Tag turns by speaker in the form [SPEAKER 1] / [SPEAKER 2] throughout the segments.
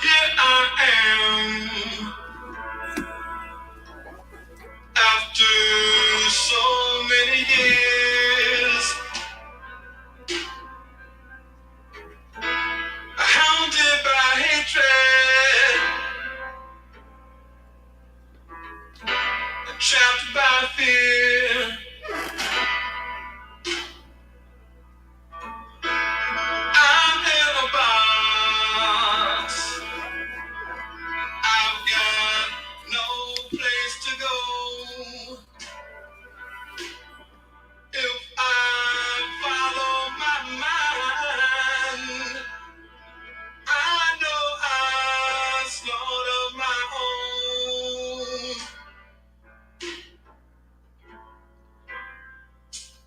[SPEAKER 1] Here I am after so many years, hounded by hatred, trapped by fear. I'm in a box. I've got no place to go. If I follow my mind, I know I slaughter my own.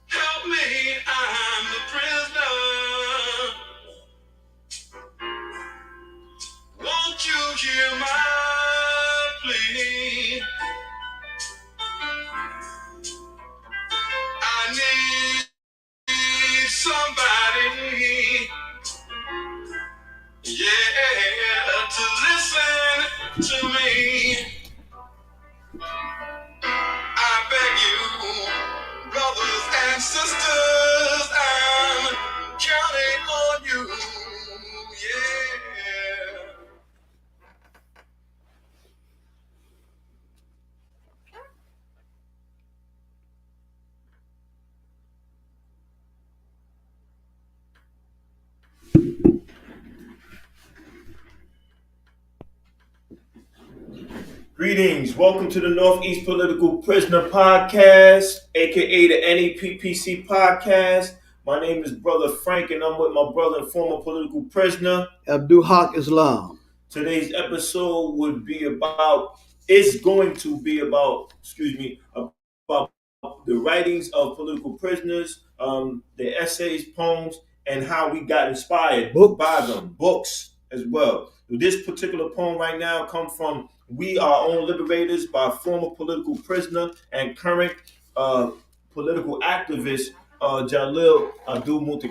[SPEAKER 1] Help me, I'm the prisoner. Won't you hear my plea? I need somebody, yeah, to listen to me. I beg you, brothers and sisters, I'm counting on you, yeah. Greetings. Welcome to the Northeast Political Prisoner Podcast, aka the N.E.P.P.C podcast. My name is Brother Frank, and I'm with my brother and former political prisoner,
[SPEAKER 2] Abdul Haqq Islam.
[SPEAKER 1] Today's episode is going to be about the writings of political prisoners, their essays, poems, and how we got inspired by them. Books as well. This particular poem right now comes from Our Own Liberators by former political prisoner and current political activist Jalil Abdul.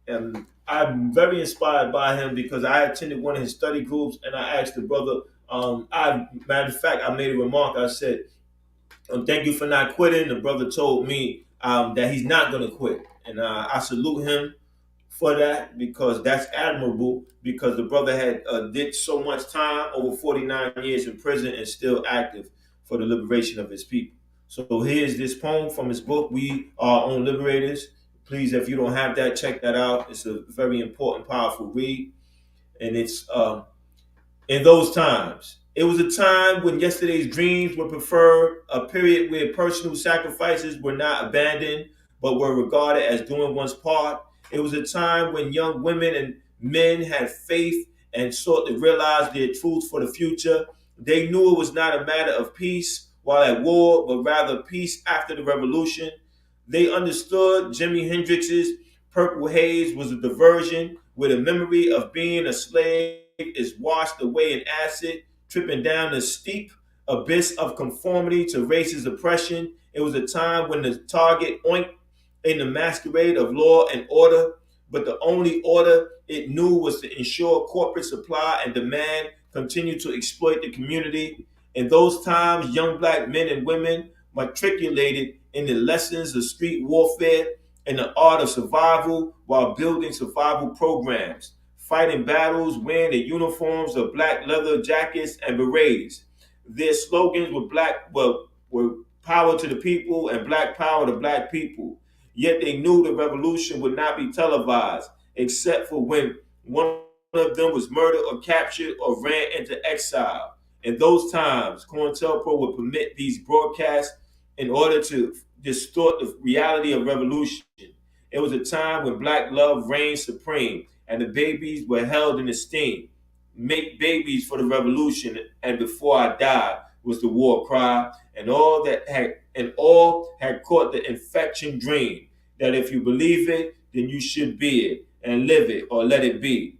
[SPEAKER 1] And I'm very inspired by him because I attended one of his study groups and I asked the brother, matter of fact, I made a remark. I said, thank you for not quitting. The brother told me that he's not going to quit. And I salute him for that because that's admirable because the brother had did so much time, over 49 years in prison and still active for the liberation of his people. So here's this poem from his book, We Our Own Liberators. Please, if you don't have that, check that out. It's a very important, powerful read. And it's in those times. It was a time when yesterday's dreams were preferred, a period where personal sacrifices were not abandoned, but were regarded as doing one's part. It was a time when young women and men had faith and sought to realize their truths for the future. They knew it was not a matter of peace while at war, but rather peace after the revolution. They understood Jimi Hendrix's Purple Haze was a diversion where the memory of being a slave is washed away in acid, tripping down the steep abyss of conformity to racist oppression. It was a time when the target oinked in the masquerade of law and order, but the only order it knew was to ensure corporate supply and demand continued to exploit the community. In those times, young black men and women matriculated in the lessons of street warfare and the art of survival while building survival programs, fighting battles wearing the uniforms of black leather jackets and berets. Their slogans were power to the people and black power to black people. Yet they knew the revolution would not be televised, except for when one of them was murdered or captured or ran into exile. In those times, COINTELPRO would permit these broadcasts in order to distort the reality of revolution. It was a time when black love reigned supreme and the babies were held in esteem. Make babies for the revolution, and before I die was the war cry, and all had caught the infection dream that if you believe it, then you should be it and live it or let it be.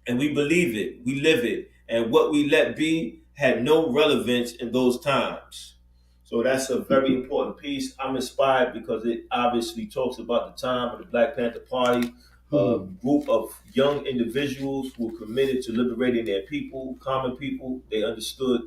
[SPEAKER 1] And we believe it, we live it, and what we let be had no relevance in those times. So that's a very important piece. I'm inspired because it obviously talks about the time of the Black Panther Party, a group of young individuals who were committed to liberating their people, common people. They understood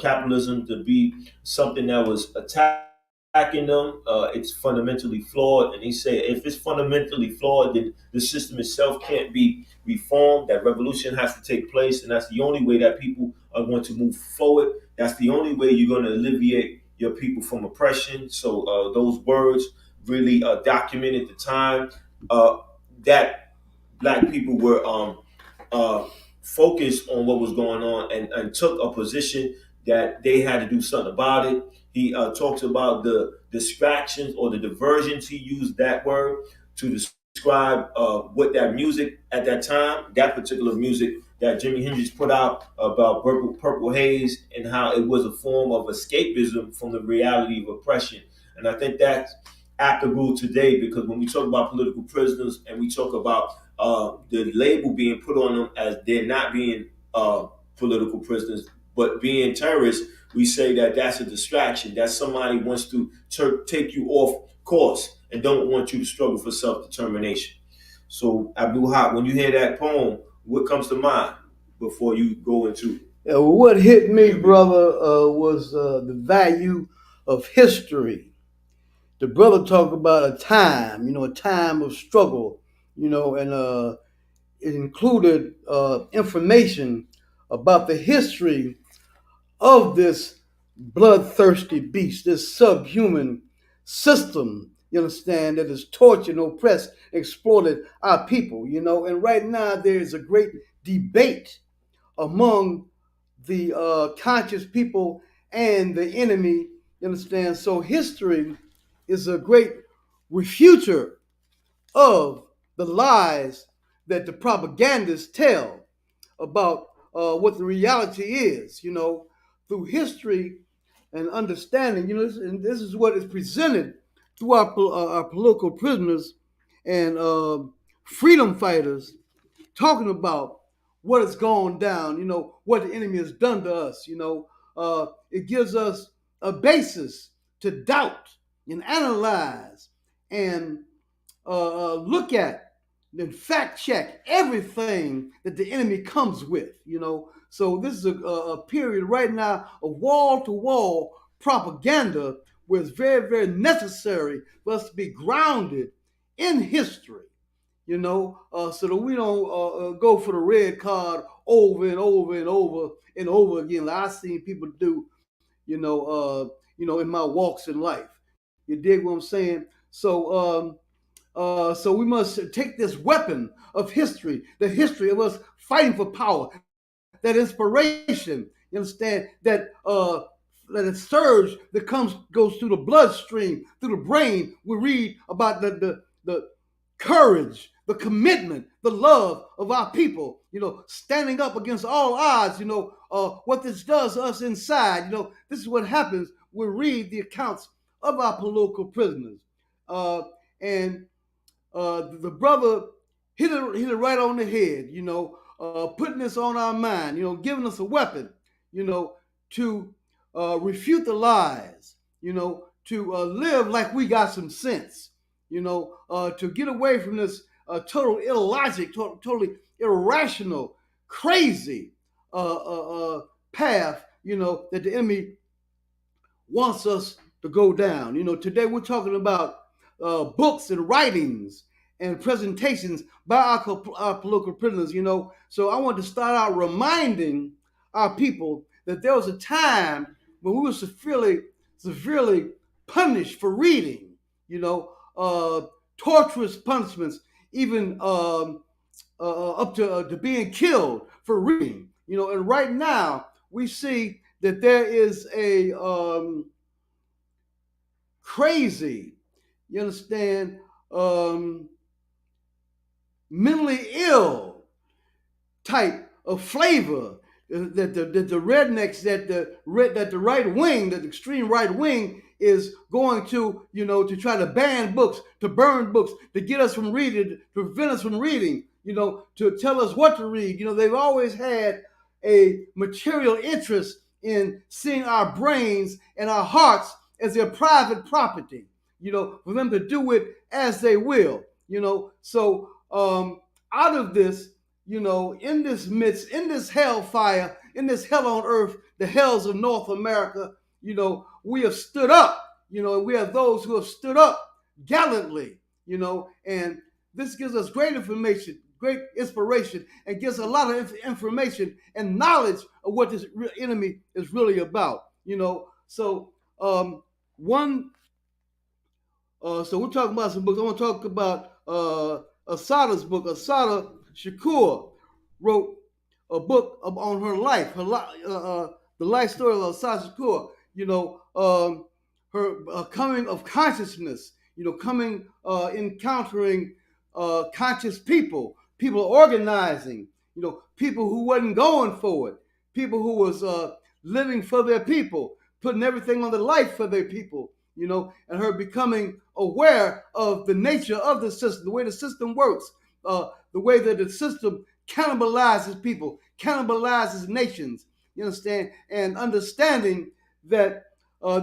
[SPEAKER 1] capitalism to be something that was attacking them. It's fundamentally flawed. And he said, if it's fundamentally flawed, then the system itself can't be reformed. That revolution has to take place. And that's the only way that people are going to move forward. That's the only way you're going to alleviate your people from oppression. So those words really documented the time that black people were focused on what was going on and took a position that they had to do something about it. He talks about the distractions or the diversions. He used that word to describe what that music at that time, that particular music that Jimi Hendrix put out about Purple Haze, and how it was a form of escapism from the reality of oppression. And I think that's applicable today because when we talk about political prisoners and we talk about the label being put on them as they're not being political prisoners but being terrorists, we say that that's a distraction. That somebody wants to take you off course and don't want you to struggle for self-determination. So, Abdul Haq, when you hear that poem, what comes to mind before you go into?
[SPEAKER 2] Yeah, well, what hit me, brother, was the value of history. The brother talked about a time of struggle, and it included information about the history of this bloodthirsty beast, this subhuman system, you understand, that has tortured, oppressed, exploited our people, And right now there is a great debate among the conscious people and the enemy, you understand? So history is a great refuter of the lies that the propagandists tell about what the reality is, through history and understanding, and this is what is presented through our political prisoners and freedom fighters talking about what has gone down, what the enemy has done to us, it gives us a basis to doubt and analyze and look at and fact check everything that the enemy comes with, So this is a period right now of wall to wall propaganda where it's very, very necessary for us to be grounded in history, so that we don't go for the red card over and over and over and over again, like I've seen people do, in my walks in life. You dig what I'm saying? So we must take this weapon of history, the history of us fighting for power, that inspiration, you understand, that a surge that goes through the bloodstream, through the brain. We read about the courage, the commitment, the love of our people, standing up against all odds, what this does to us inside, this is what happens. We read the accounts of our political prisoners. And the brother hit it right on the head, putting this on our mind, giving us a weapon, to refute the lies, to live like we got some sense, to get away from this total illogic, totally irrational, crazy path, that the enemy wants us to go down. Today we're talking about books and writings and presentations by our political prisoners. So I want to start out reminding our people that there was a time when we were severely punished for reading. You know, torturous punishments, even up to being killed for reading. And right now we see that there is a crazy, you understand, mentally ill type of flavor that the rednecks, that the right wing, that the extreme right wing is going to try to ban books, to burn books, to get us from reading, to prevent us from reading, to tell us what to read. They've always had a material interest in seeing our brains and our hearts as their private property, for them to do it as they will. So out of this, in this midst, in this hellfire, in this hell on earth, the hells of North America, we have stood up, and we have those who have stood up gallantly, and this gives us great information, great inspiration, and gives a lot of information and knowledge of what this enemy is really about, So, one so we're talking about some books. I want to talk about Asada's book. Asada Shakur wrote a book on her life, the life story of Asada Shakur. Her coming of consciousness. Coming, encountering conscious people organizing. People who wasn't going for it, people who was living for their people, putting everything on the life for their people. And her becoming aware of the nature of the system, the way the system works, the way that the system cannibalizes people, cannibalizes nations, you understand, and understanding that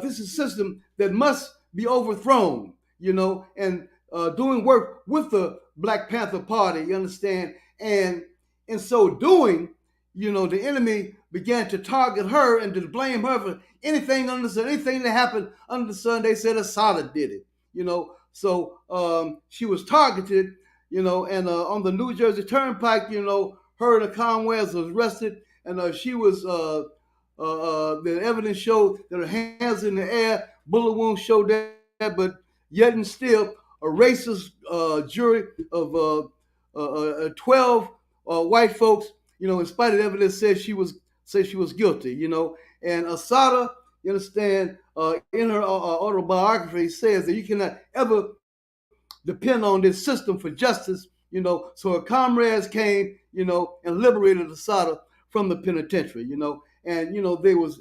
[SPEAKER 2] this is a system that must be overthrown, and doing work with the Black Panther Party, you understand, and in so doing, the enemy began to target her and to blame her for anything under the sun, anything that happened under the sun. They said Asada did it, So she was targeted, and on the New Jersey Turnpike, her and the Conways was arrested, and she was. The evidence showed that her hands in the air, bullet wounds showed that, but yet and still, a racist jury of 12 white folks, in spite of the evidence, said she was guilty, And Asada, you understand, in her autobiography, says that you cannot ever depend on this system for justice, So her comrades came, and liberated Asada from the penitentiary, And there was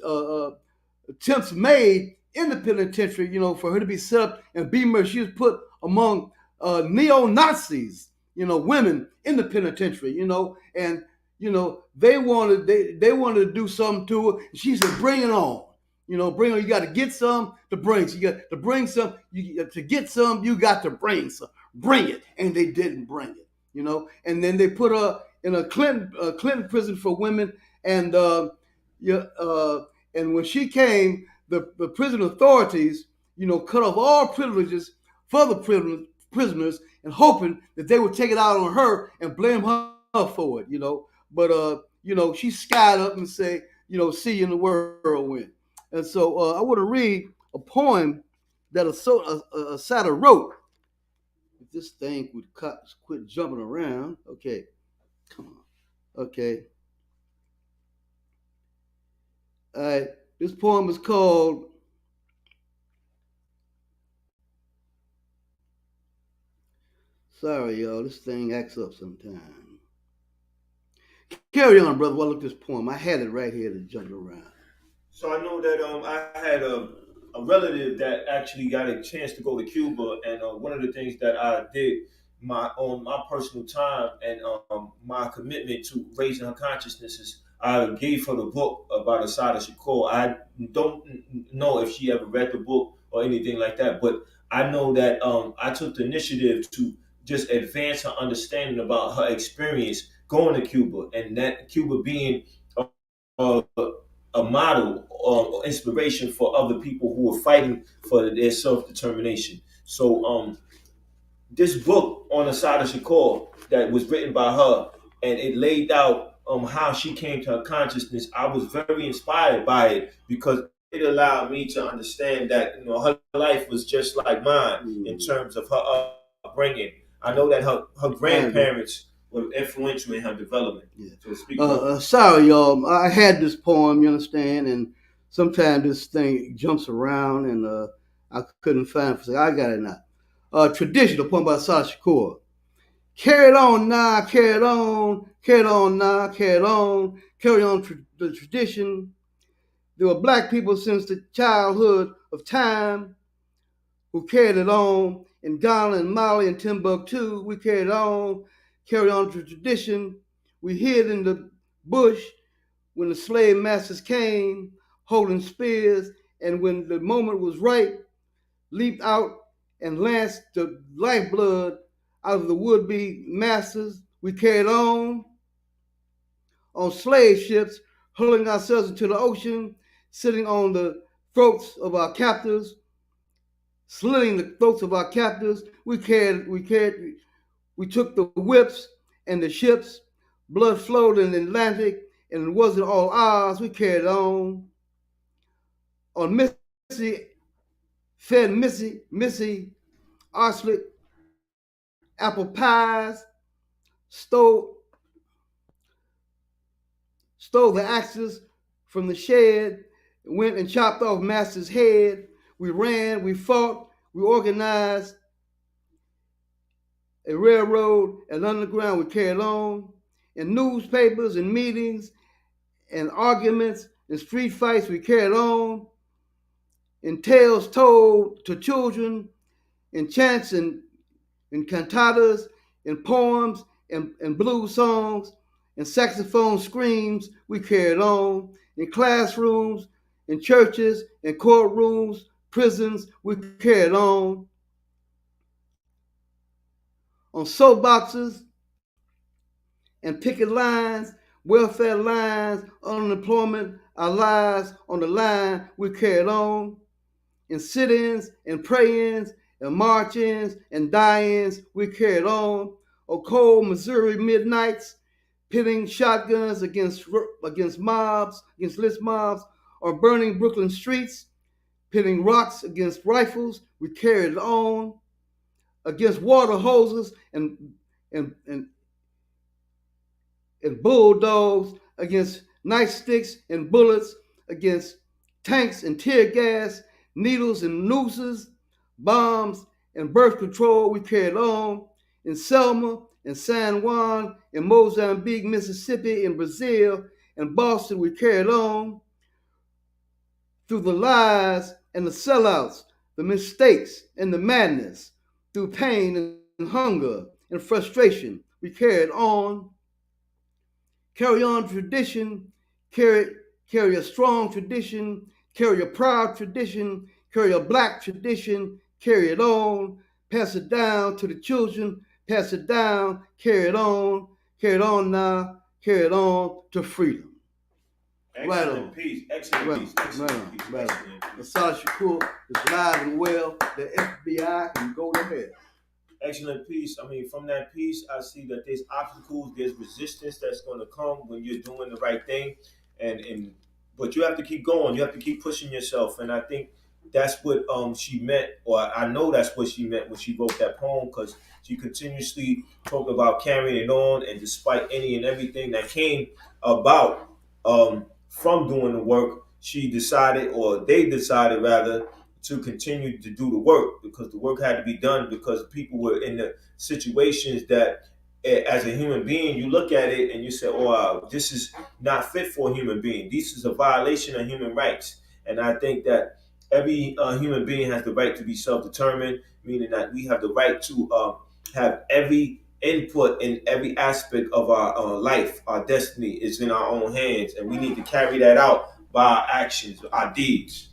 [SPEAKER 2] attempts made in the penitentiary, for her to be set up and be murdered. She was put among neo-Nazis, women in the penitentiary, and they wanted to do something to her. She said, "Bring it on." Bring on. You got to get some to bring. So you got to bring some. To get some, you got to bring some. Bring it, and they didn't bring it. And then they put her in a Clinton prison for women, and and when she came, the prison authorities, cut off all privileges for the prisoners, and hoping that they would take it out on her and blame her for it. But she skied up and say, "See you in the whirlwind." And so I want to read a poem that Asada wrote. If this thing would quit jumping around, okay, come on, okay. All right, this poem is called Sorry, y'all. This thing acts up sometime. Carry on, brother. While I look this poem, I had it right here to jump around.
[SPEAKER 1] So I know that I had a relative that actually got a chance to go to Cuba, and one of the things that I did my on my personal time and my commitment to raising her consciousness is I gave her the book about Asada Shakur. I don't know if she ever read the book or anything like that, but I know that I took the initiative to just advance her understanding about her experience going to Cuba, and that Cuba being uh, a model or inspiration for other people who are fighting for their self determination. So, this book on the side of Shakur that was written by her, and it laid out how she came to her consciousness. I was very inspired by it because it allowed me to understand that her life was just like mine in terms of her upbringing. I know that her grandparents were influential in her development.
[SPEAKER 2] Yeah.
[SPEAKER 1] So speak
[SPEAKER 2] Sorry, y'all. I had this poem, you understand, and sometimes this thing jumps around, and I couldn't find it. So I got it now. Traditional poem by Sasha Shakur. Carry it on now, carry it on, carry it on now, carry it on, carry on the tradition. There were black people since the childhood of time who carried it on. In Ghana and Mali and Timbuktu, we carried on, carry on the tradition. We hid in the bush when the slave masters came, holding spears, and when the moment was right, leaped out and lanced the lifeblood out of the would-be masters. We carried on slave ships, hurling ourselves into the ocean, sitting on the throats of our captors, slitting the throats of our captors. We took the whips and the ships. Blood flowed in the Atlantic, and it wasn't all ours. We carried on Missy, fed Missy, Orslet, apple pies, stole stole the axes from the shed, went and chopped off Master's head. We ran, we fought, we organized a railroad, an underground, we carried on. In newspapers and meetings and arguments and street fights, we carried on. In tales told to children, in chants and cantatas, in poems and blues songs, and saxophone screams, we carried on. In classrooms, in churches, in courtrooms, prisons, we carried on soapboxes and picket lines, welfare lines, unemployment, our lives on the line, we carried on. In sit-ins and pray-ins and march-ins and die-ins, we carried on. Oh, cold Missouri midnights, pitting shotguns against mobs, against list mobs, or burning Brooklyn streets, pitting rocks against rifles, we carried on. Against water hoses and, and, and bulldogs, against nightsticks and bullets, against tanks and tear gas, needles and nooses, bombs and birth control, we carried on. In Selma, in San Juan, in Mozambique, Mississippi, in Brazil, in Boston, we carried on. Through the lies and the sellouts, the mistakes and the madness, through pain and hunger and frustration, we carried on. Carry on tradition, carry a strong tradition, carry a proud tradition, carry a black tradition, carry it on, pass it down to the children, pass it down, carry it on now, carry it on to freedom.
[SPEAKER 1] Excellent piece. Excellent piece. Excellent piece.
[SPEAKER 2] Right on.
[SPEAKER 1] Excellent piece.
[SPEAKER 2] Asad Shakur is alive and well. The FBI can go to hell.
[SPEAKER 1] Excellent piece. I mean, from that piece, I see that there's obstacles, there's resistance that's going to come when you're doing the right thing, and but you have to keep going. You have to keep pushing yourself, and I think that's what she meant, or I know that's what she meant when she wrote that poem, because she continuously talked about carrying it on, and despite any and everything that came about from doing the work, she decided, or they decided rather, to continue to do the work because the work had to be done because people were in the situations that as a human being you look at it and you say, oh this is not fit for a human being, this is a violation of human rights. And I think that every human being has the right to be self-determined, meaning that we have the right to have every input in every aspect of our life. Our destiny is in our own hands and we need to carry that out by our actions, our deeds.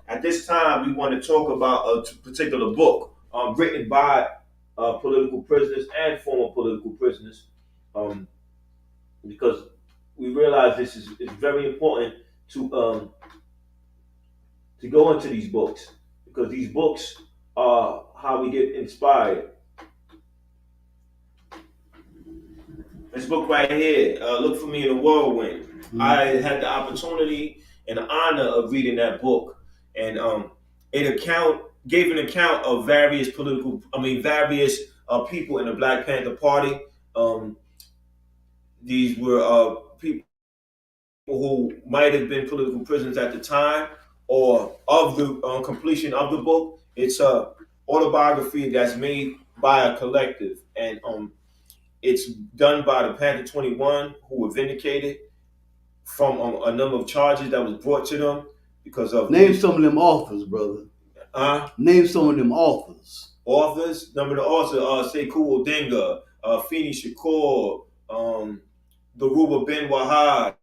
[SPEAKER 1] At this time, we want to talk about a particular book written by political prisoners and former political prisoners, um, because we realize this is very important to go into these books because these books are how we get inspired. This book right here, Look for Me in the Whirlwind. I
[SPEAKER 2] Mm-hmm.
[SPEAKER 1] had the opportunity and the honor of reading that book, and it gave an account of various people in the Black Panther Party. Um, these were people who might have been political prisoners at the time, or of the completion of the book. It's a autobiography that's made by a collective, and it's done by the Panther 21, who were vindicated from a number of charges that was brought to them because of
[SPEAKER 2] Name
[SPEAKER 1] the
[SPEAKER 2] some of them authors, brother.
[SPEAKER 1] uh,
[SPEAKER 2] Name some of them authors.
[SPEAKER 1] authors. Number of the authors, Sekou Odinga, Fini Shakur, Garuba Ben Wahad,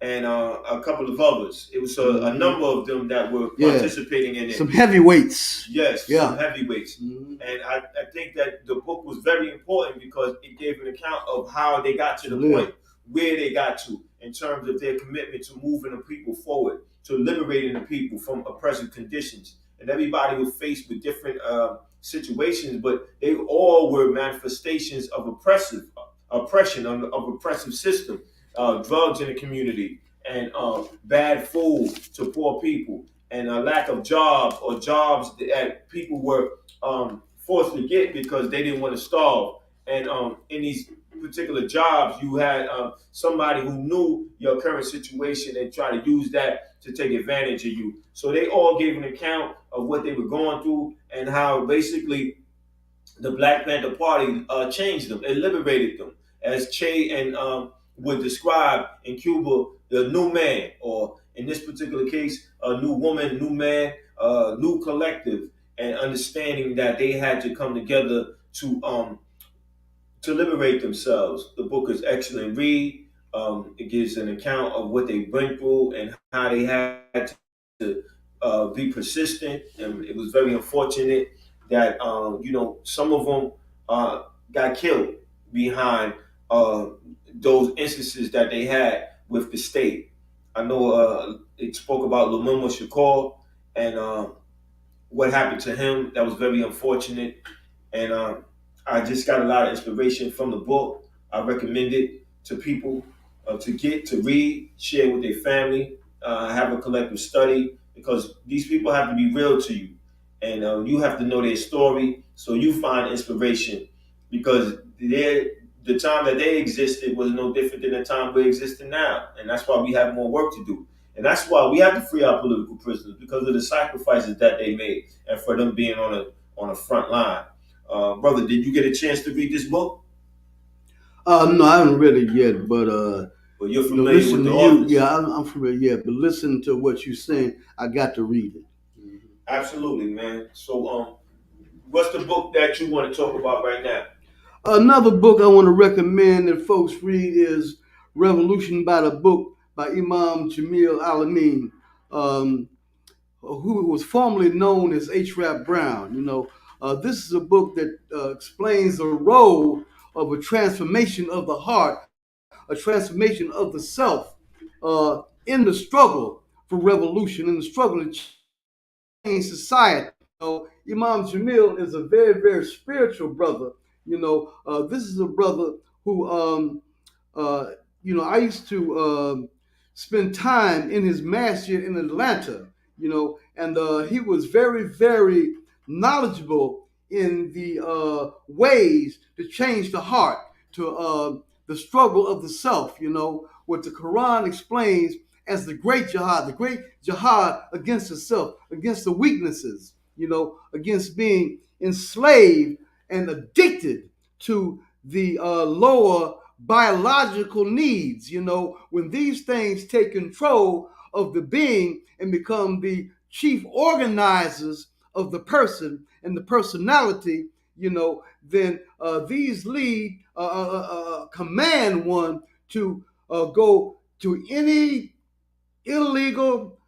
[SPEAKER 1] and a couple of others. It was a
[SPEAKER 2] Mm-hmm.
[SPEAKER 1] number of them that were
[SPEAKER 2] Yeah,
[SPEAKER 1] participating in it.
[SPEAKER 2] some heavyweights.
[SPEAKER 1] Yes, some
[SPEAKER 2] Yeah.
[SPEAKER 1] heavyweights.
[SPEAKER 2] Mm-hmm.
[SPEAKER 1] And I think that the book was very important because it gave an account of how they got to the
[SPEAKER 2] Yeah.
[SPEAKER 1] point where they got to in terms of their commitment to moving the people forward, to liberating the people from oppressive conditions. And everybody was faced with different situations, but they all were manifestations of oppression, of oppressive system, drugs in the community, and bad food to poor people, and a lack of jobs, or jobs that people were forced to get because they didn't want to starve. And in these particular jobs, you had somebody who knew your current situation and try to use that to take advantage of you. So they all gave an account of what they were going through and how basically the Black Panther Party changed them. It liberated them, as Che and would describe in Cuba, the new man, or in this particular case, a new woman, new man, new collective, and understanding that they had to come together to liberate themselves. The book is excellent read. It gives an account of what they went through and how they had to be persistent. And it was very unfortunate that some of them got killed behind those instances that they had with the state. I know it spoke about Lumumba Shakur and what happened to him. That was very unfortunate, and I just got a lot of inspiration from the book. I recommend it to people to get to read, share with their family, have a collective study, because these people have to be real to you, and you have to know their story so you find inspiration, because the time that they existed was no different than the time we're existing now, and that's why we have more work to do. And that's why we have to free our political prisoners, because of the sacrifices that they made and for them being on a front line. Brother, did you get a chance to read this book?
[SPEAKER 2] No, I haven't read it yet, but
[SPEAKER 1] Well, you're familiar with
[SPEAKER 2] listen
[SPEAKER 1] the
[SPEAKER 2] to you.
[SPEAKER 1] authors.
[SPEAKER 2] Yeah, I'm familiar. Yeah, but listen to what you're saying. I got to read it. Mhm.
[SPEAKER 1] Absolutely, man. So, what's the book that you want to talk about right now?
[SPEAKER 2] Another book I want to recommend that folks read is Revolution by the Book by Imam Jamil Alameen, um, who was formerly known as H. Rap Brown. This is a book that explains the role of a transformation of the heart, a transformation of the self in the struggle for revolution, in the struggle to change society. Imam Jamil is a very, very spiritual brother. This is a brother who, uh, I used to spend time in his masjid in Atlanta, and he was very, very knowledgeable in the ways to change the heart, to the struggle of the self, what the Quran explains as the great jihad against the self, against the weaknesses, against being enslaved and addicted to the lower biological needs. When these things take control of the being and become the chief organizers of the person and the personality, then these lead, command one to go to any illegal,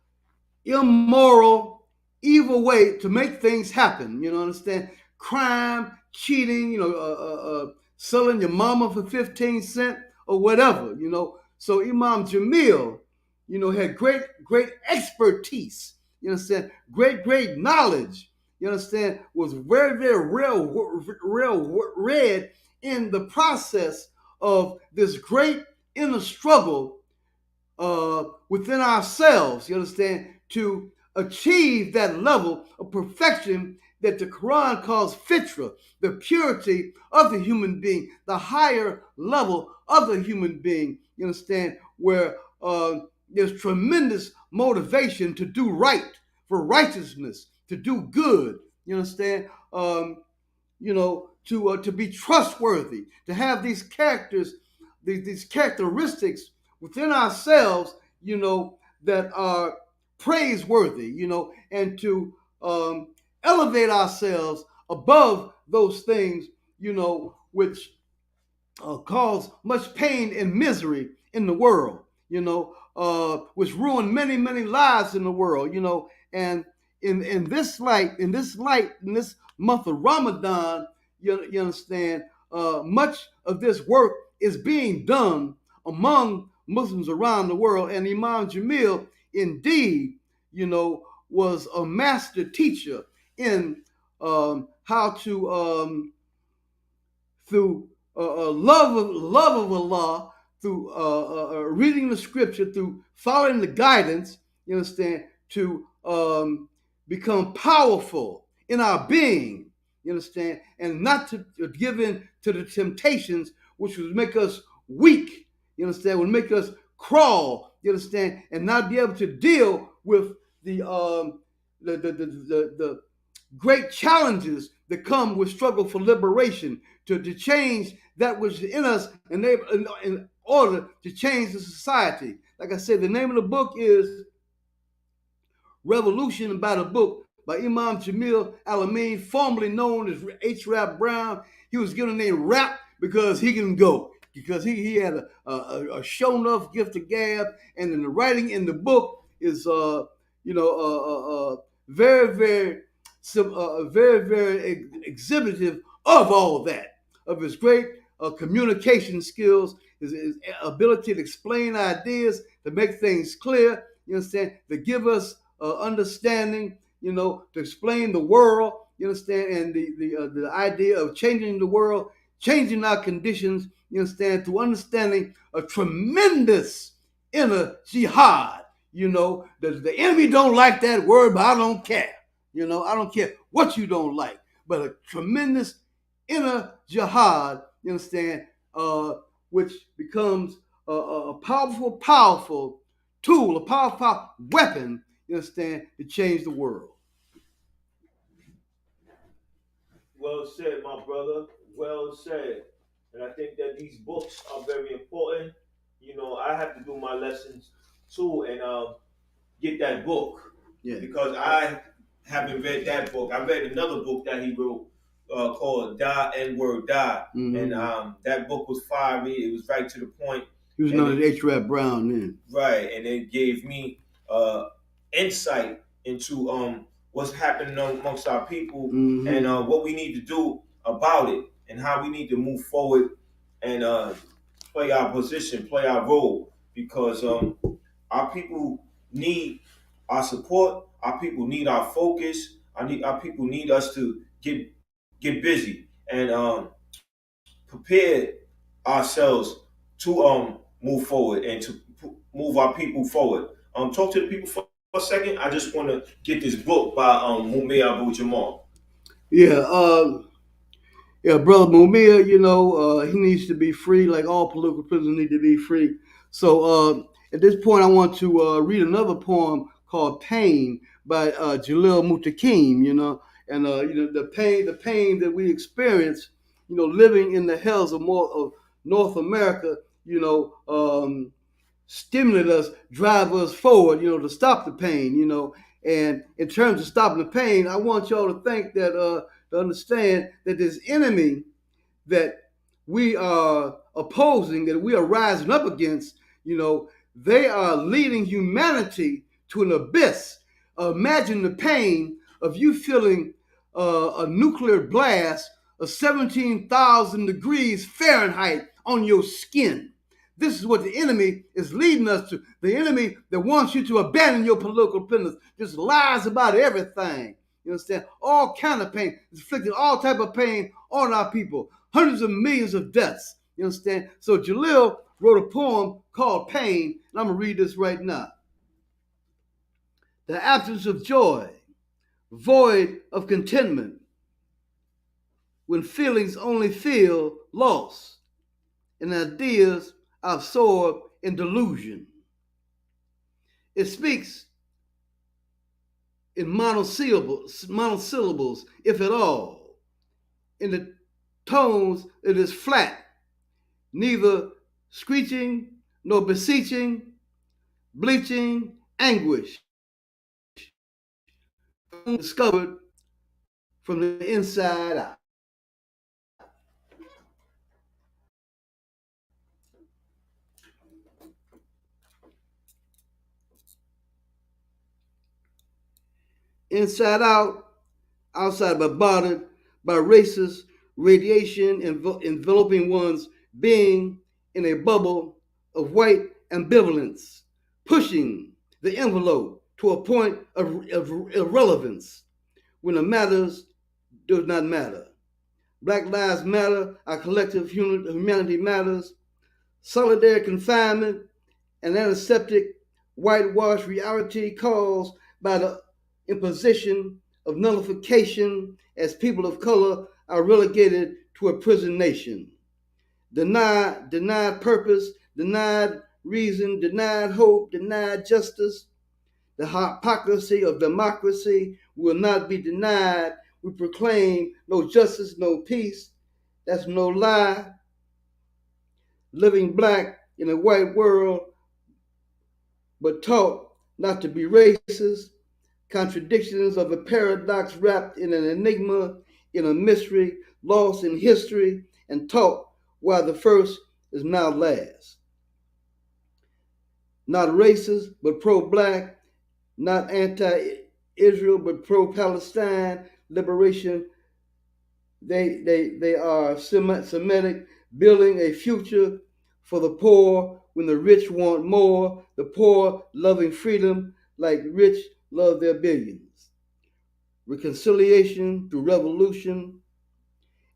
[SPEAKER 2] immoral, evil way to make things happen. Understand? Crime, cheating, selling your mama for 15 cents or whatever. So Imam Jamil, had great, great expertise. You understand? Great, great knowledge. You understand? Was very, very real read in the process of this great inner struggle within ourselves, you understand, to achieve that level of perfection that the Quran calls fitra, the purity of the human being, the higher level of the human being, you understand, where there's tremendous motivation to do right, for righteousness, to do good, you understand, to be trustworthy, to have these characters, these characteristics within ourselves, that are praiseworthy, and to elevate ourselves above those things, which cause much pain and misery in the world, which ruin many, many lives in the world, and in this light, in this month of Ramadan, you understand, much of this work is being done among Muslims around the world, and Imam Jamil, indeed, was a master teacher in how to through love of Allah, through reading the scripture, through following the guidance, you understand, to become powerful in our being, you understand, and not to give in to the temptations which would make us weak, you understand, would make us crawl, you understand, and not be able to deal with the great challenges that come with struggle for liberation, to change that which is in us, in order to change the society. Like I said, the name of the book is Revolution, about a book by Imam Jamil Al-Amin, formerly known as H. Rap Brown. He was given the name Rap because he can go, because he had a show enough gift of gab, and in the writing in the book is very, very exhibitive of all that, of his great communication skills, his ability to explain ideas, to make things clear, you understand, to give us understanding, to explain the world, you understand, and the idea of changing the world, changing our conditions, you understand, through understanding a tremendous inner jihad. The enemy don't like that word, but I don't care. I don't care what you don't like, but a tremendous inner jihad, you understand, which becomes a powerful tool, a powerful weapon, you understand, to change the world.
[SPEAKER 1] Well said, my brother. Well said. And I think that these books are very important. I have to do my lessons too, and get that book,
[SPEAKER 2] Yeah.
[SPEAKER 1] because I haven't read that book. I read another book that he wrote called Die N-Word Die.
[SPEAKER 2] Mm-hmm.
[SPEAKER 1] And that book was fiery. It was right to the point.
[SPEAKER 2] He was known as H. Rap Brown then.
[SPEAKER 1] Right, and it gave me insight into what's happening amongst our people,
[SPEAKER 2] Mm-hmm.
[SPEAKER 1] and what we need to do about it, and how we need to move forward and play our position, play our role, because our people need our support. Our people need our focus. Our people need us to get busy and prepare ourselves to move forward and to move our people forward. Talk to the people for a second. I just want to get this book by Mumia Abu Jamal.
[SPEAKER 2] Yeah, brother Mumia, he needs to be free, like all political prisoners need to be free. So at this point, I want to read another poem called "Pain" by Jalil Mutakim. And the pain that we experience, living in the hells of North America, stimulate us, drive us forward, to stop the pain, And in terms of stopping the pain, I want y'all to think that, to understand that this enemy that we are opposing, that we are rising up against, they are leading humanity to an abyss. Imagine the pain of you feeling a nuclear blast of 17,000 degrees Fahrenheit on your skin. This is what the enemy is leading us to. The enemy that wants you to abandon your political prisoners, just lies about everything. You understand? All kind of pain, inflicting all type of pain on our people. Hundreds of millions of deaths. You understand? So Jalil wrote a poem called Pain, and I'm going to read this right now. The absence of joy, void of contentment, when feelings only feel loss and ideas are absorbed in delusion. It speaks in monosyllables, if at all. In the tones, it is flat, neither screeching nor beseeching, bleaching anguish, discovered from the inside out. Inside out, outside but bothered by racist radiation enveloping one's being in a bubble of white ambivalence, pushing the envelope to a point of irrelevance when the matters does not matter. Black Lives Matter, our collective humanity matters, solitary confinement, and antiseptic whitewash reality caused by the imposition of nullification as people of color are relegated to a prison nation. Denied purpose, denied reason, denied hope, denied justice. The hypocrisy of democracy will not be denied. We proclaim no justice, no peace. That's no lie. Living black in a white world, but taught not to be racist. Contradictions of a paradox wrapped in an enigma, in a mystery, lost in history, and taught why the first is now last. Not racist, but pro-black, not anti-Israel, but pro-Palestine liberation. They are Semitic, building a future for the poor when the rich want more, the poor loving freedom like rich love their billions. Reconciliation through revolution,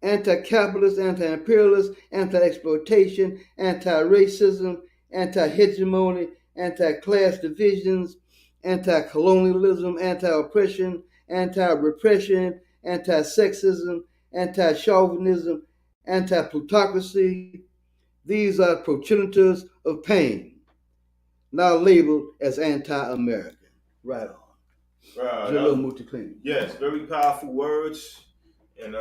[SPEAKER 2] anti-capitalist, anti-imperialist, anti-exploitation, anti-racism, anti-hegemony, anti-class divisions, anti-colonialism, anti-oppression, anti-repression, anti-sexism, anti-chauvinism, anti-plutocracy. These are progenitors of pain, now labeled as anti-American. Right on.
[SPEAKER 1] Right. Yes, very powerful words. And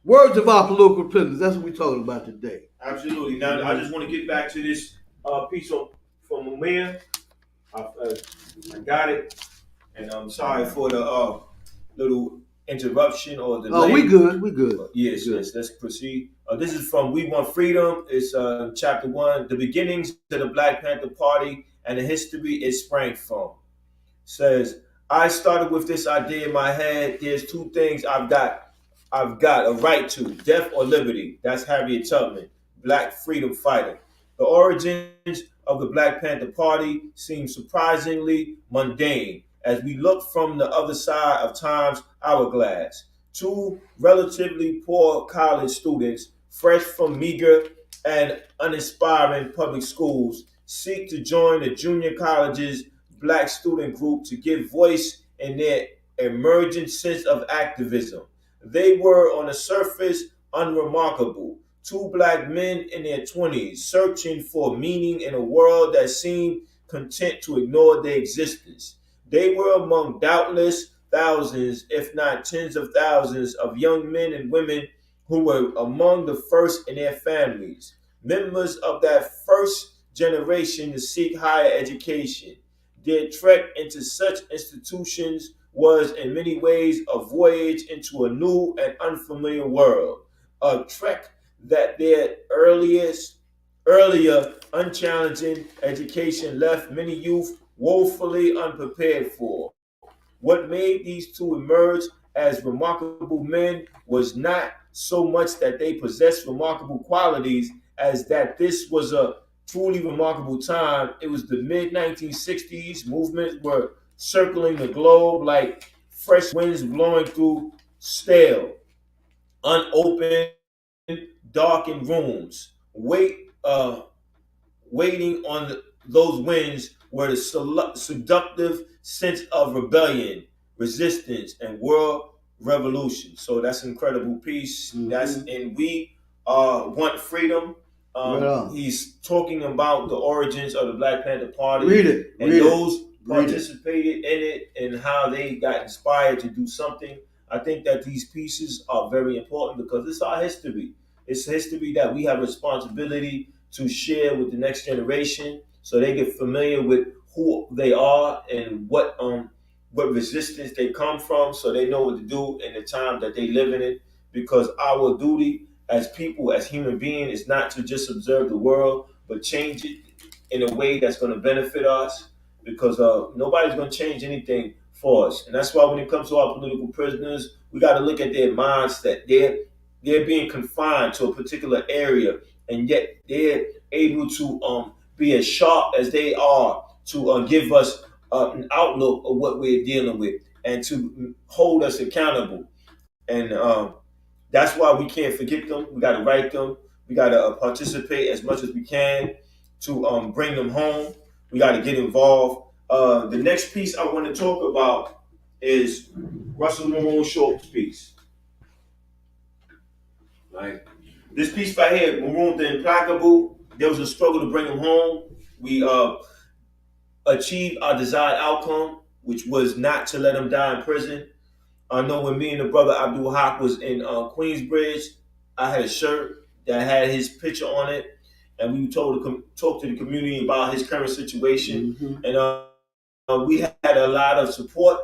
[SPEAKER 2] words of our political prisoners. That's what we're talking about today.
[SPEAKER 1] Absolutely. Now, I just want to get back to this piece from Amir. I got it. And I'm sorry for the little interruption or delay.
[SPEAKER 2] Oh, we good. We good.
[SPEAKER 1] Yes,
[SPEAKER 2] good.
[SPEAKER 1] Yes. Let's proceed. This is from We Want Freedom. It's chapter 1. The beginnings of the Black Panther Party and the history it sprang from. Says, I started with this idea in my head. There's two things I've got a right to, death or liberty. That's Harriet Tubman, Black freedom fighter. The origins of the Black Panther Party seem surprisingly mundane as we look from the other side of time's hourglass. Two relatively poor college students, fresh from meager and uninspiring public schools, seek to join the junior college's Black student group to give voice in their emergent sense of activism. They were, on the surface, unremarkable. Two black men in their 20s searching for meaning in a world that seemed content to ignore their existence. They were among doubtless thousands, if not tens of thousands, of young men and women who were among the first in their families, members of that first generation to seek higher education. Their trek into such institutions was in many ways a voyage into a new and unfamiliar world, a trek that their earlier unchallenging education left many youth woefully unprepared for. What made these two emerge as remarkable men was not so much that they possessed remarkable qualities as that this was a truly remarkable time. It was the mid 1960s. Movements were circling the globe like fresh winds blowing through stale, unopened darkened rooms, waiting on those winds were the seductive sense of rebellion, resistance, and world revolution. So that's incredible peace. That's
[SPEAKER 2] Mm-hmm.
[SPEAKER 1] and we want freedom.
[SPEAKER 2] Right on.
[SPEAKER 1] He's talking about the origins of the Black Panther
[SPEAKER 2] Read
[SPEAKER 1] Party
[SPEAKER 2] it.
[SPEAKER 1] and
[SPEAKER 2] Read it.
[SPEAKER 1] those
[SPEAKER 2] Read it.
[SPEAKER 1] participated in it and how they got inspired to do something. I think that these pieces are very important because it's our history. It's history that we have responsibility to share with the next generation so they get familiar with who they are and what resistance they come from so they know what to do in the time that they live in it, because our duty as people, as human beings, is not to just observe the world but change it in a way that's going to benefit us, because nobody's going to change anything for us. And that's why when it comes to our political prisoners, we got to look at their mindset. They're being confined to a particular area, and yet they're able to be as sharp as they are to give us an outlook of what we're dealing with and to hold us accountable. And that's why we can't forget them. We got to write them. We got to participate as much as we can to bring them home. We got to get involved. The next piece I want to talk about is Russell Maroon Short's piece. Right. This piece right here, Maroon the Implacable, there was a struggle to bring him home. We achieved our desired outcome, which was not to let him die in prison. I know when me and the brother Abdul Haqq was in Queensbridge, I had a shirt that had his picture on it, and we talked to the community about his current situation.
[SPEAKER 2] Mm-hmm.
[SPEAKER 1] And we had a lot of support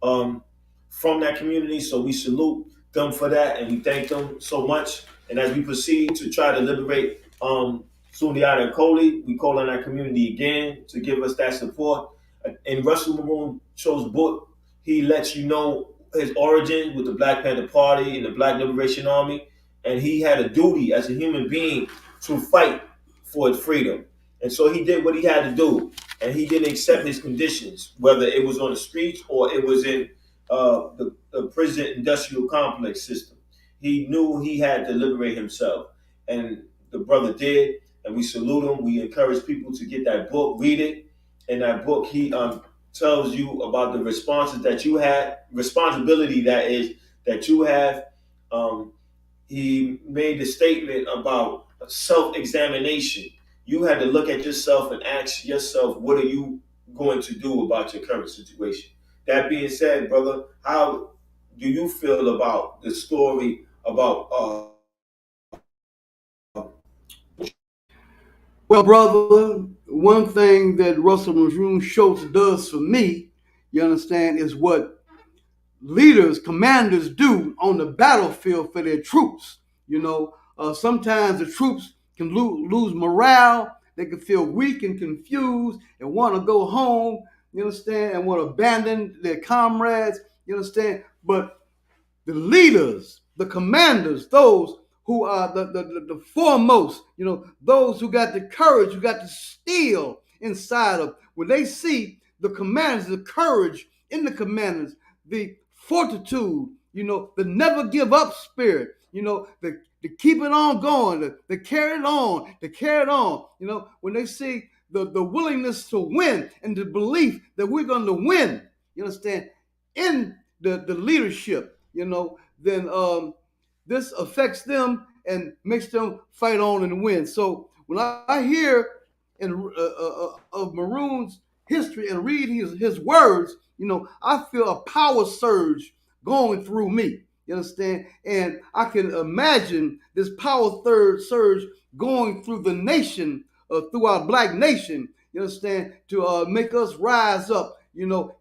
[SPEAKER 1] um, from that community, so we salute them for that, and we thank them so much. And as we proceed to try to liberate Sundiata and Coley, we call on our community again to give us that support. In Russell Maroon Show's book, he lets you know his origin with the Black Panther Party and the Black Liberation Army, and he had a duty as a human being to fight for his freedom. And so he did what he had to do, and he didn't accept his conditions, whether it was on the streets or it was in the prison industrial complex system. He knew he had to liberate himself, and the brother did, and we salute him. We encourage people to get that book, read it. In that book, he tells you about the responses that you had, responsibility that is that you have. Um, he made the statement about self-examination. You had to look at yourself and ask yourself, what are you going to do about your current situation? That being said, brother, how do you feel about the story about
[SPEAKER 2] Well, brother, one thing that Russell Maroon Schultz does for me, you understand, is what leaders, commanders do on the battlefield for their troops. Sometimes the troops can lose morale. They can feel weak and confused and want to go home, you understand, and want to abandon their comrades, you understand. But the leaders, the commanders, those who are the foremost, those who got the courage, who got the steel inside of, when they see the commanders, the courage in the commanders, the fortitude, the never give up spirit, the keep it on going, the carry it on, to carry it on, when they see the willingness to win and the belief that we're going to win, you understand, in the leadership, then this affects them and makes them fight on and win. So when I hear of Maroon's history and read his words, I feel a power surge going through me. You understand? And I can imagine this power surge going through the nation, through our black nation. You understand? To make us rise up.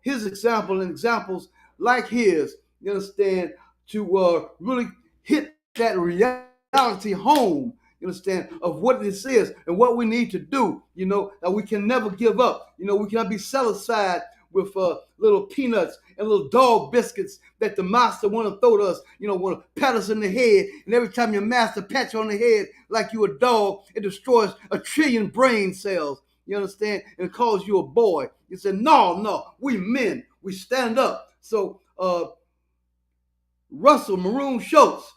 [SPEAKER 2] His example and examples like his. You understand? To really hit that reality home, you understand, of what this is and what we need to do, that we can never give up. We cannot be satisfied with little peanuts and little dog biscuits that the master want to throw to us, want to pat us in the head. And every time your master pats you on the head like you a dog, it destroys 1 trillion brain cells. You understand? And it calls you a boy. You say, no, we men, we stand up. So Russell Maroon Schultz,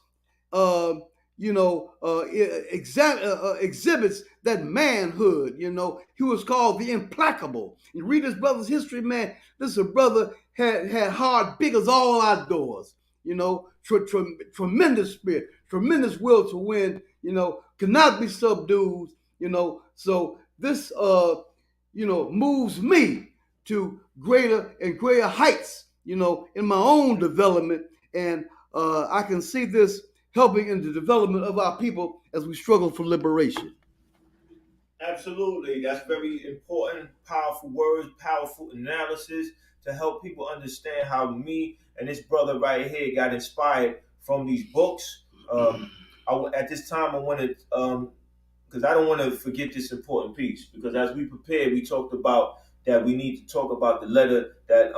[SPEAKER 2] exhibits that manhood. He was called the implacable. You read this brother's history, man. This is a brother had hard big as all outdoors. Tremendous spirit, tremendous will to win. Could not be subdued. So this moves me to greater and greater heights. In my own development, and I can see this helping in the development of our people as we struggle for liberation.
[SPEAKER 1] Absolutely. That's very important, powerful words, powerful analysis to help people understand how me and this brother right here got inspired from these books. At this time, I wanted, because I don't want to forget this important piece, because as we prepared, we talked about that we need to talk about the letter that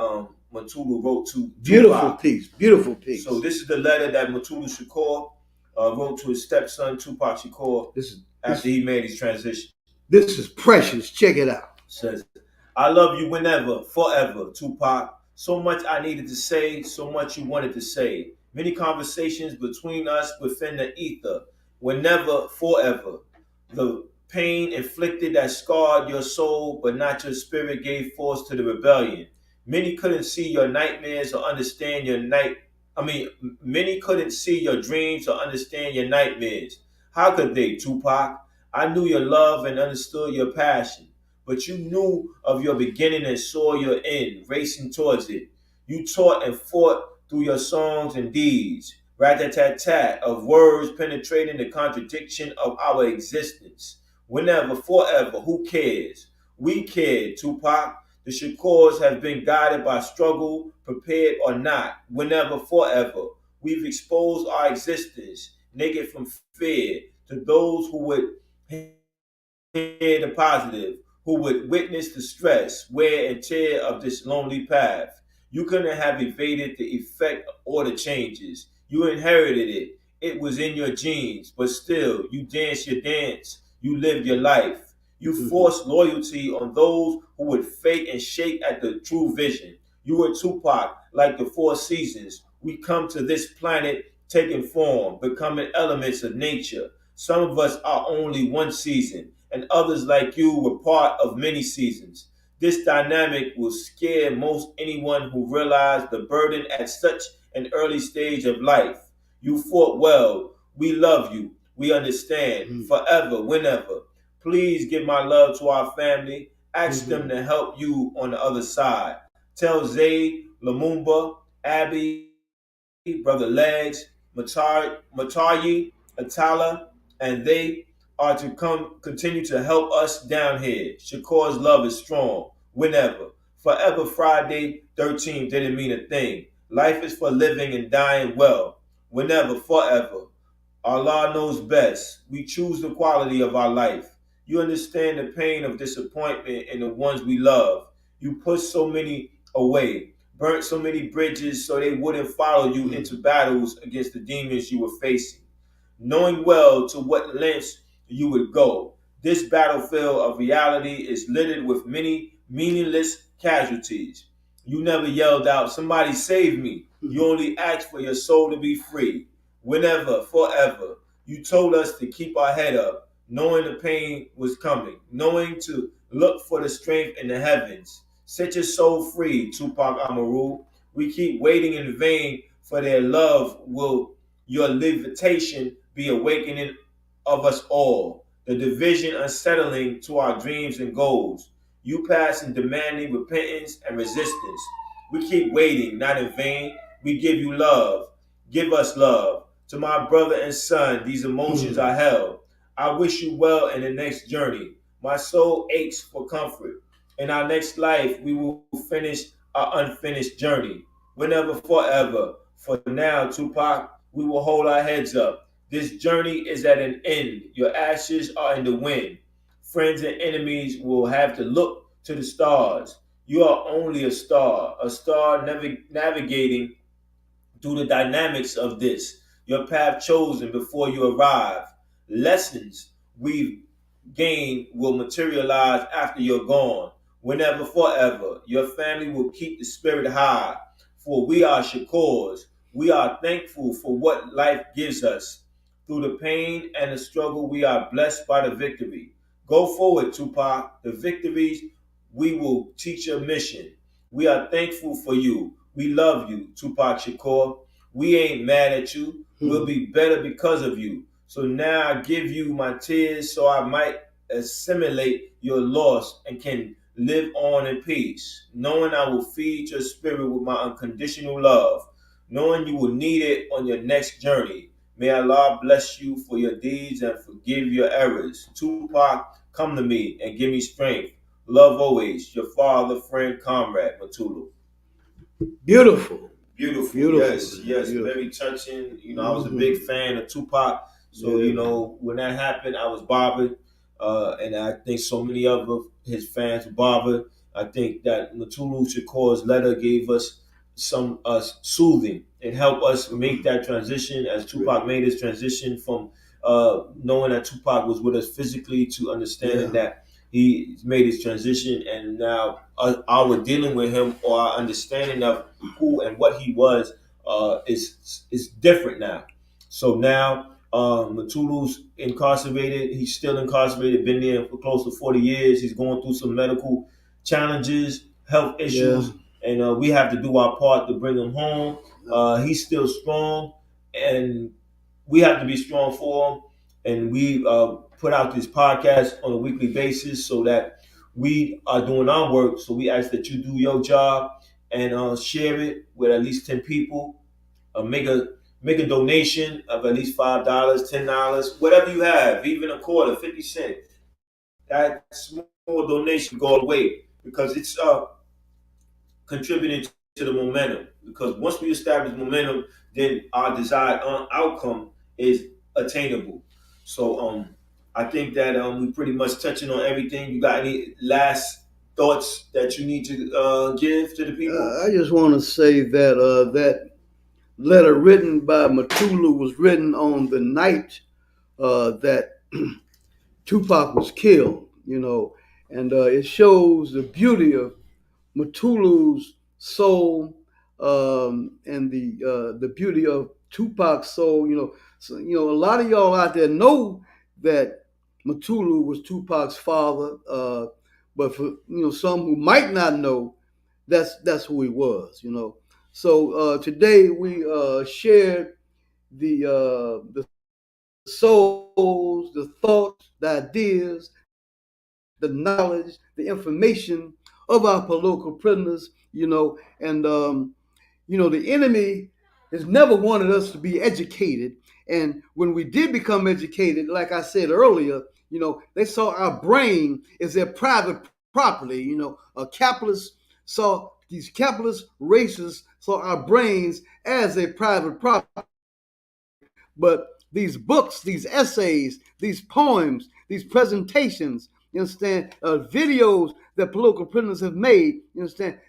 [SPEAKER 1] Matulu wrote to
[SPEAKER 2] Beautiful
[SPEAKER 1] Tupac.
[SPEAKER 2] piece, beautiful piece.
[SPEAKER 1] So this is the letter that Matulu Shakur wrote to his stepson, Tupac Shakur, after he made his transition.
[SPEAKER 2] This is precious. Check it out.
[SPEAKER 1] Says, I love you whenever, forever, Tupac. So much I needed to say, so much you wanted to say. Many conversations between us within the ether. Whenever, forever. The pain inflicted that scarred your soul, but not your spirit, gave force to the rebellion. Many couldn't see your nightmares or understand your many couldn't see your dreams or understand your nightmares. How could they, Tupac? I knew your love and understood your passion, but you knew of your beginning and saw your end, racing towards it. You taught and fought through your songs and deeds, rat-tat-tat-tat of words penetrating the contradiction of our existence. Whenever, forever, who cares? We cared, Tupac. The Shakurs have been guided by struggle, prepared or not. Whenever, forever, we've exposed our existence, naked from fear, to those who would hear the positive, who would witness the stress, wear, and tear of this lonely path. You couldn't have evaded the effect or the changes. You inherited it. It was in your genes, but still, you danced your dance. You lived your life. You forced loyalty on those who would fake and shake at the true vision. You were Tupac, like the four seasons. We come to this planet taking form, becoming elements of nature. Some of us are only one season, and others like you were part of many seasons. This dynamic will scare most anyone who realized the burden at such an early stage of life. You fought well. We love you. We understand. Forever, whenever. Please give my love to our family. Ask them to help you on the other side. Tell Zayd, Lumumba, Abby, Brother Legs, Matayi, Atala, and they are to continue to help us down here. Shakur's love is strong. Whenever. Forever Friday 13 didn't mean a thing. Life is for living and dying well. Whenever, forever. Allah knows best. We choose the quality of our life. You understand the pain of disappointment in the ones we love. You pushed so many away, burnt so many bridges so they wouldn't follow you into battles against the demons you were facing, knowing well to what lengths you would go. This battlefield of reality is littered with many meaningless casualties. You never yelled out, somebody save me. You only asked for your soul to be free. Whenever, forever, you told us to keep our head up, knowing the pain was coming, knowing to look for the strength in the heavens. Set your soul free, Tupac Amaru. We keep waiting in vain for their love. Will your levitation be awakening of us all? The division unsettling to our dreams and goals. You pass in demanding repentance and resistance. We keep waiting, not in vain. We give you love. Give us love. To my brother and son, these emotions are hell. I wish you well in the next journey. My soul aches for comfort. In our next life, we will finish our unfinished journey. Whenever, forever. For now, Tupac, we will hold our heads up. This journey is at an end. Your ashes are in the wind. Friends and enemies will have to look to the stars. You are only a star navigating through the dynamics of this. Your path chosen before you arrive. Lessons we've gained will materialize after you're gone. Whenever, forever, your family will keep the spirit high. For we are Shakurs. We are thankful for what life gives us. Through the pain and the struggle, we are blessed by the victory. Go forward, Tupac. The victories we will teach your mission. We are thankful for you. We love you, Tupac Shakur. We ain't mad at you. We'll be better because of you. So now I give you my tears so I might assimilate your loss and can live on in peace, knowing I will feed your spirit with my unconditional love, knowing you will need it on your next journey. May Allah bless you for your deeds and forgive your errors. Tupac, come to me and give me strength. Love always, your father, friend, comrade, Matulu.
[SPEAKER 2] Beautiful.
[SPEAKER 1] Beautiful,
[SPEAKER 2] Beautiful.
[SPEAKER 1] yes, yes,
[SPEAKER 2] Beautiful.
[SPEAKER 1] very touching. I was a big fan of Tupac, so when that happened, I was bothered, and I think so many of his fans were bothered. I think that Matulu Shakur's letter gave us some soothing and helped us make that transition as Tupac made his transition from knowing that Tupac was with us physically to understanding that he made his transition, and now our dealing with him or our understanding of who and what he was is different now. So now Matulu's incarcerated. He's still incarcerated. Been there for close to 40 years. He's going through some medical challenges, health issues, and we have to do our part to bring him home. He's still strong, and we have to be strong for him. And we put out this podcast on a weekly basis so that we are doing our work. So we ask that you do your job and share it with at least 10 people. Make a donation of at least $5, $10, whatever you have, even a quarter, 50 cents. That small donation go away because it's contributing to the momentum. Because once we establish momentum, then our desired outcome is attainable. So I think that we pretty much touching on everything. You got any last thoughts that you need to give to the people?
[SPEAKER 2] I just want to say that that letter written by Matulu was written on the night that Tupac was killed, and it shows the beauty of Matulu's soul and the beauty of Tupac's soul. So, a lot of y'all out there know that Matulu was Tupac's father, but for some who might not know, that's who he was. So today we shared the souls, the thoughts, the ideas, the knowledge, the information of our political prisoners, and the enemy has never wanted us to be educated. And when we did become educated, like I said earlier, they saw our brain as their private property. These capitalist races saw our brains as a private property. But these books, these essays, these poems, these presentations, videos that political prisoners have made,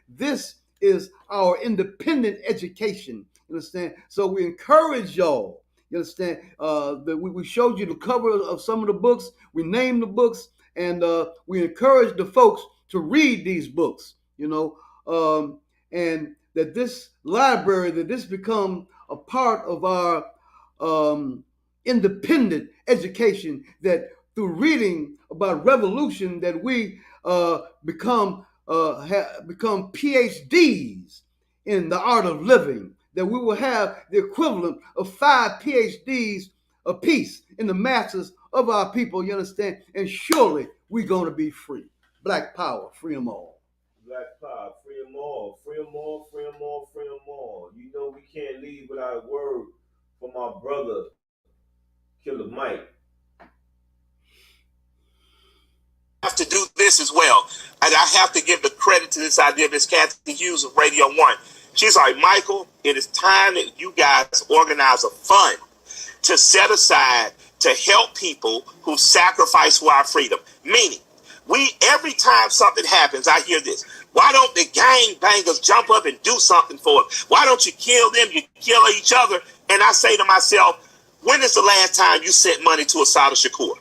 [SPEAKER 2] this is our independent education, So we encourage y'all, that we showed you the cover of some of the books, we named the books, and we encourage the folks to read these books, and that this library, that this become a part of our independent education, that through reading about revolution that we become PhDs in the art of living, that we will have the equivalent of 5 PhDs apiece in the masses of our people, you understand? And surely we're going to be free. Black power, free them all.
[SPEAKER 1] Black power, free them all, free them all, free them all, free them all. We can't leave without a word from our brother, Killer Mike.
[SPEAKER 3] Have to do this as well. And I have to give the credit to this idea of Miss Kathy Hughes of Radio 1. She's like, Michael, it is time that you guys organize a fund to set aside to help people who sacrifice for our freedom. Meaning, every time something happens, I hear this. Why don't the gang bangers jump up and do something for us? Why don't you kill them? You kill each other. And I say to myself, when is the last time you sent money to Assata Shakur?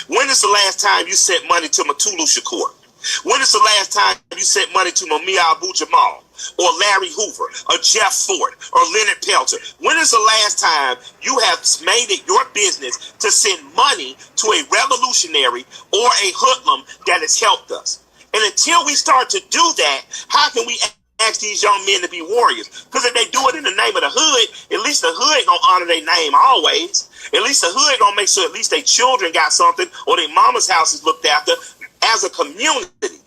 [SPEAKER 3] When is the last time you sent money to Matulu Shakur? When is the last time you sent money to Mumia Abu-Jamal or Larry Hoover or Jeff Ford or Leonard Peltier? When is the last time you have made it your business to send money to a revolutionary or a hoodlum that has helped us? And until we start to do that, how can we ask these young men to be warriors? Because if they do it in the name of the hood, at least the hood gonna honor their name always. At least the hood gonna make sure at least their children got something or their mama's house is looked after. As a community,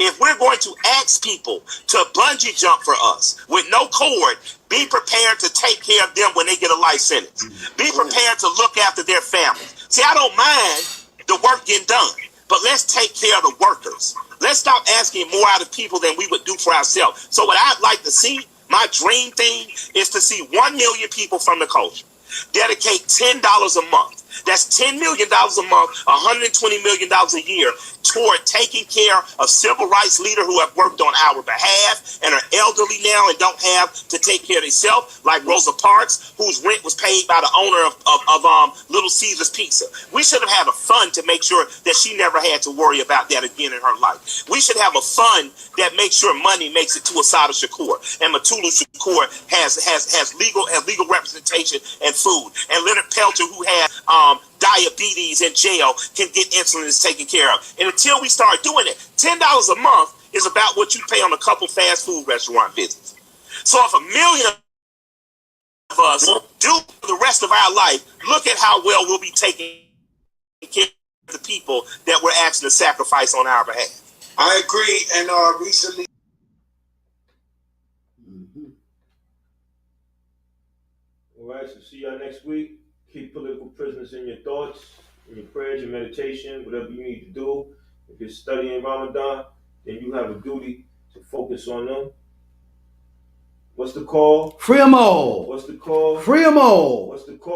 [SPEAKER 3] if we're going to ask people to bungee jump for us with no cord, be prepared to take care of them when they get a life sentence. Be prepared to look after their families. See, I don't mind the work getting done, but let's take care of the workers. Let's stop asking more out of people than we would do for ourselves. So what I'd like to see, my dream thing, is to see 1 million people from the culture dedicate $10 a month. That's $10 million a month, $120 million a year toward taking care of civil rights leaders who have worked on our behalf and are elderly now and don't have to take care of themselves, like Rosa Parks, whose rent was paid by the owner of Little Caesars Pizza. We should have had a fund to make sure that she never had to worry about that again in her life. We should have a fund that makes sure money makes it to Assata Shakur, and Matulu Shakur has legal representation and food, and Leonard Peltier, who had diabetes in jail, can get insulin taken care of. And until we start doing it, $10 a month is about what you pay on a couple fast food restaurant visits. So if 1 million of us do the rest of our life, look at how well we'll be taking care of the people that we're asking to sacrifice on our behalf.
[SPEAKER 4] I agree. And recently,
[SPEAKER 1] All right, so see y'all next week. Keep political prisoners in your thoughts, in your prayers, your meditation, whatever you need to do. If you're studying Ramadan, then you have a duty to focus on them. What's the call?
[SPEAKER 2] Free them all.
[SPEAKER 1] What's the call?
[SPEAKER 2] Free them all.
[SPEAKER 1] What's the call?